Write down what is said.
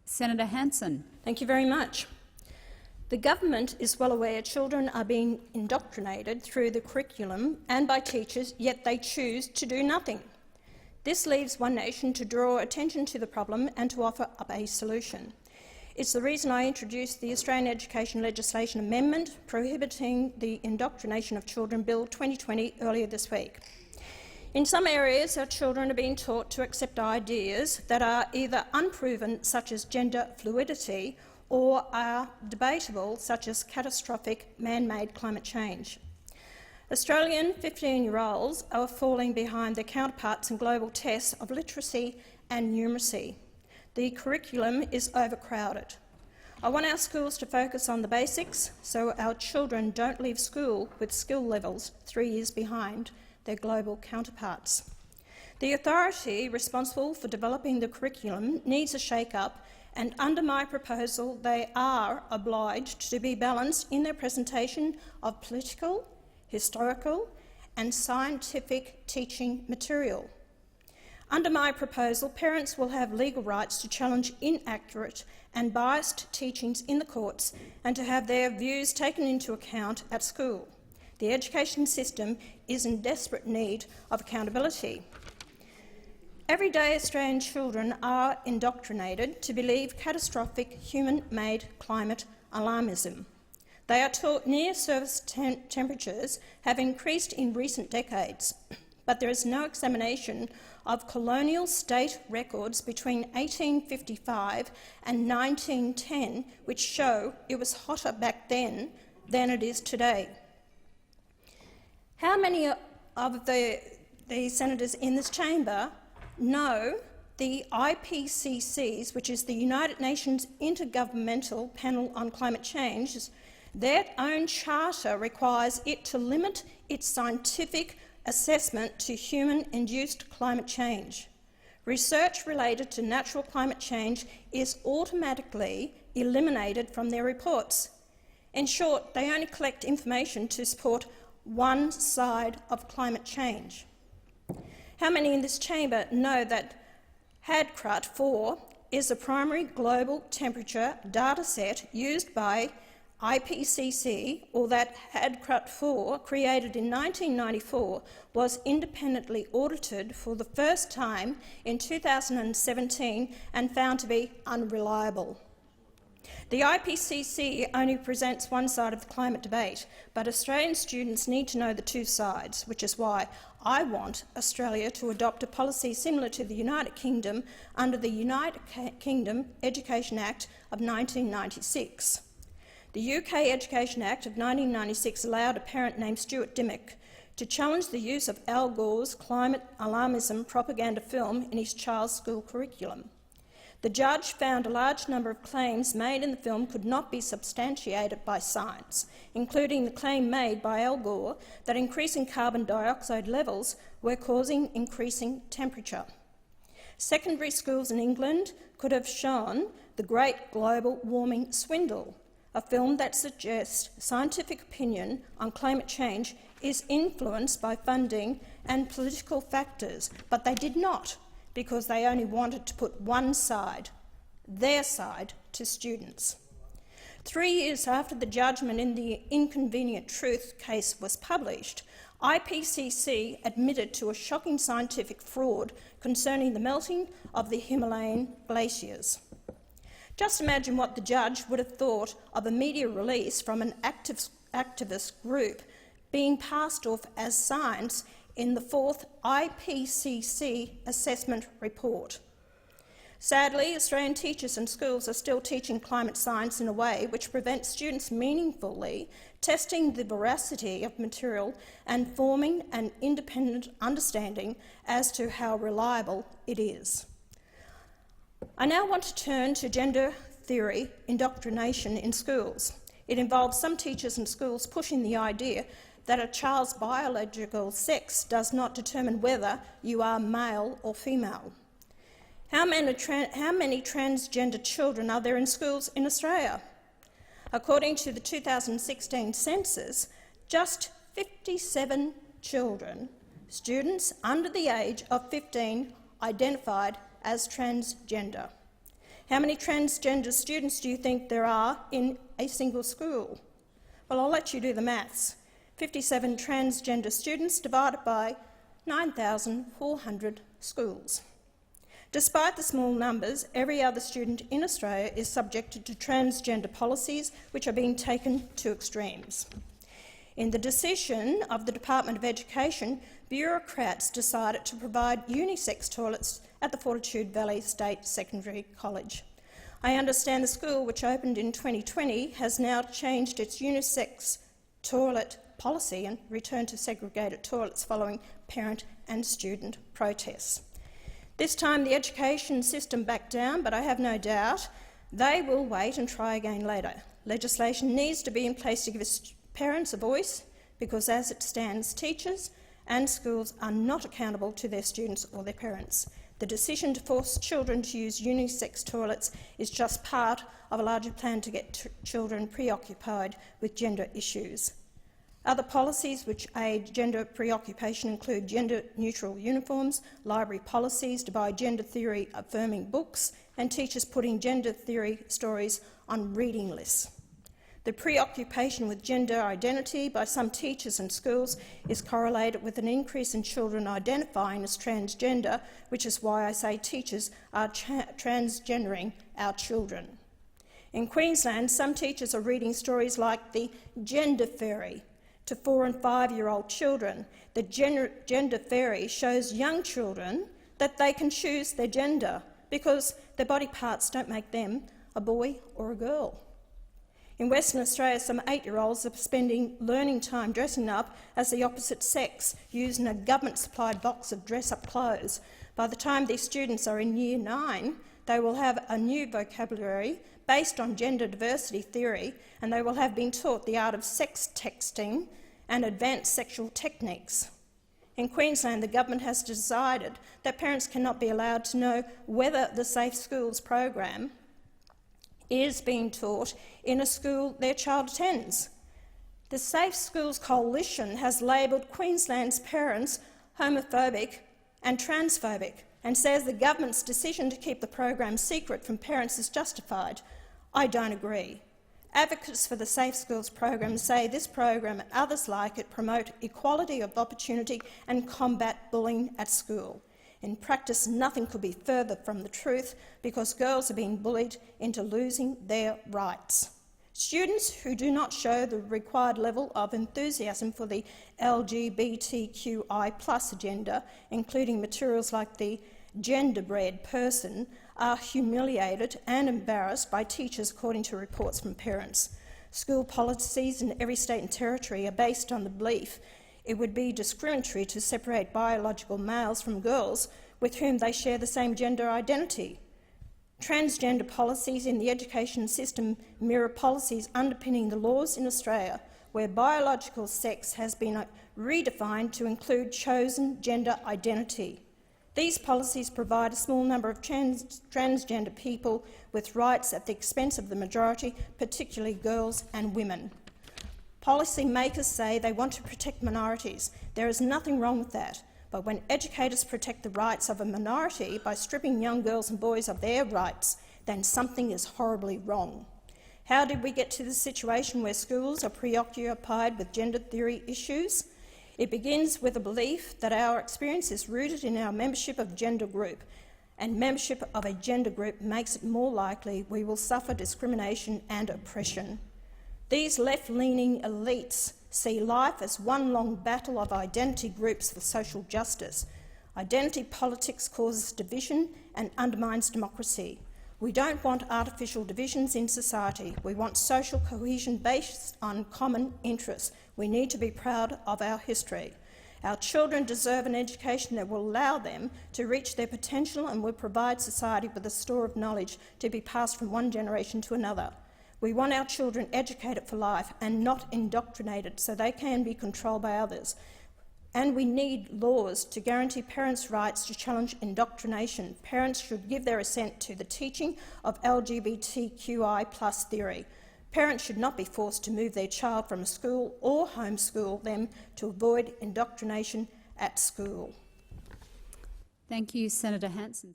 Senator Hanson. Thank you very much. The government is well aware children are being indoctrinated through the curriculum and by teachers, yet they choose to do nothing. This leaves One Nation to draw attention to the problem and to offer up a solution. It's the reason I introduced the Australian Education Legislation Amendment Prohibiting the Indoctrination of Children Bill 2020 earlier this week. In some areas, our children are being taught to accept ideas that are either unproven, such as gender fluidity, or are debatable, such as catastrophic man-made climate change. Australian 15-year-olds are falling behind their counterparts in global tests of literacy and numeracy. The curriculum is overcrowded. I want our schools to focus on the basics so our children don't leave school with skill levels 3 years behind their global counterparts. The authority responsible for developing the curriculum needs a shake-up, and under my proposal they are obliged to be balanced in their presentation of political, historical and scientific teaching material. Under my proposal, parents will have legal rights to challenge inaccurate and biased teachings in the courts and to have their views taken into account at school. The education system is in desperate need of accountability. Everyday Australian children are indoctrinated to believe catastrophic human-made climate alarmism. They are taught near-surface temperatures have increased in recent decades, but there is no examination of colonial state records between 1855 and 1910 which show it was hotter back then than it is today. How many of the senators in this chamber know the IPCC's, which is the United Nations Intergovernmental Panel on Climate Change, their own charter requires it to limit its scientific assessment to human-induced climate change? Research related to natural climate change is automatically eliminated from their reports. In short, they only collect information to support one side of climate change. How many in this chamber know that HADCRUT-4 is a primary global temperature data set used by IPCC, or that HADCRUT-4, created in 1994, was independently audited for the first time in 2017 and found to be unreliable? The IPCC only presents one side of the climate debate, but Australian students need to know the two sides, which is why I want Australia to adopt a policy similar to the United Kingdom under the United Kingdom Education Act of 1996. The UK Education Act of 1996 allowed a parent named Stuart Dimmock to challenge the use of Al Gore's climate alarmism propaganda film in his child's school curriculum. The judge found a large number of claims made in the film could not be substantiated by science, including the claim made by Al Gore that increasing carbon dioxide levels were causing increasing temperature. Secondary schools in England could have shown The Great Global Warming Swindle, a film that suggests scientific opinion on climate change is influenced by funding and political factors, but they did not, because they only wanted to put one side, their side, to students. 3 years after the judgment in the Inconvenient Truth case was published, IPCC admitted to a shocking scientific fraud concerning the melting of the Himalayan glaciers. Just imagine what the judge would have thought of a media release from an activist group being passed off as science in the fourth IPCC assessment report. Sadly, Australian teachers and schools are still teaching climate science in a way which prevents students meaningfully testing the veracity of material and forming an independent understanding as to how reliable it is. I now want to turn to gender theory indoctrination in schools. It involves some teachers and schools pushing the idea that a child's biological sex does not determine whether you are male or female. How many transgender children are there in schools in Australia? According to the 2016 census, just 57 children, students under the age of 15, identified as transgender. How many transgender students do you think there are in a single school? Well, I'll let you do the maths. 57 transgender students divided by 9,400 schools. Despite the small numbers, every other student in Australia is subjected to transgender policies which are being taken to extremes. In the decision of the Department of Education, bureaucrats decided to provide unisex toilets at the Fortitude Valley State Secondary College. I understand the school, which opened in 2020, has now changed its unisex toilet policy and returned to segregated toilets following parent and student protests. This time the education system backed down, but I have no doubt they will wait and try again later. Legislation needs to be in place to give parents a voice, because as it stands, teachers and schools are not accountable to their students or their parents. The decision to force children to use unisex toilets is just part of a larger plan to get children preoccupied with gender issues. Other policies which aid gender preoccupation include gender-neutral uniforms, library policies to buy gender theory-affirming books, and teachers putting gender theory stories on reading lists. The preoccupation with gender identity by some teachers and schools is correlated with an increase in children identifying as transgender, which is why I say teachers are transgendering our children. In Queensland, some teachers are reading stories like the Gender Fairy to 4- and 5-year-old children. The Gender Fairy shows young children that they can choose their gender because their body parts don't make them a boy or a girl. In Western Australia, some 8-year-olds are spending learning time dressing up as the opposite sex, using a government-supplied box of dress-up clothes. By the time these students are in Year 9, they will have a new vocabulary based on gender diversity theory, and they will have been taught the art of sex texting and advanced sexual techniques. In Queensland, the government has decided that parents cannot be allowed to know whether the Safe Schools program is being taught in a school their child attends. The Safe Schools Coalition has labelled Queensland's parents homophobic and transphobic and says the government's decision to keep the program secret from parents is justified. I don't agree. Advocates for the Safe Schools program say this program and others like it promote equality of opportunity and combat bullying at school. In practice, nothing could be further from the truth because girls are being bullied into losing their rights. Students who do not show the required level of enthusiasm for the LGBTQI+ agenda, including materials like the gender-bread person, are humiliated and embarrassed by teachers, according to reports from parents. School policies in every state and territory are based on the belief it would be discriminatory to separate biological males from girls with whom they share the same gender identity. Transgender policies in the education system mirror policies underpinning the laws in Australia, where biological sex has been redefined to include chosen gender identity. These policies provide a small number of transgender people with rights at the expense of the majority, particularly girls and women. Policy makers say they want to protect minorities. There is nothing wrong with that. But when educators protect the rights of a minority by stripping young girls and boys of their rights, then something is horribly wrong. How did we get to the situation where schools are preoccupied with gender theory issues? It begins with a belief that our experience is rooted in our membership of gender group, and membership of a gender group makes it more likely we will suffer discrimination and oppression. These left-leaning elites see life as one long battle of identity groups for social justice. Identity politics causes division and undermines democracy. We don't want artificial divisions in society. We want social cohesion based on common interests. We need to be proud of our history. Our children deserve an education that will allow them to reach their potential and will provide society with a store of knowledge to be passed from one generation to another. We want our children educated for life and not indoctrinated so they can be controlled by others. And we need laws to guarantee parents' rights to challenge indoctrination. Parents should give their assent to the teaching of LGBTQI+ theory. Parents should not be forced to move their child from a school or homeschool them to avoid indoctrination at school. Thank you, Senator Hanson.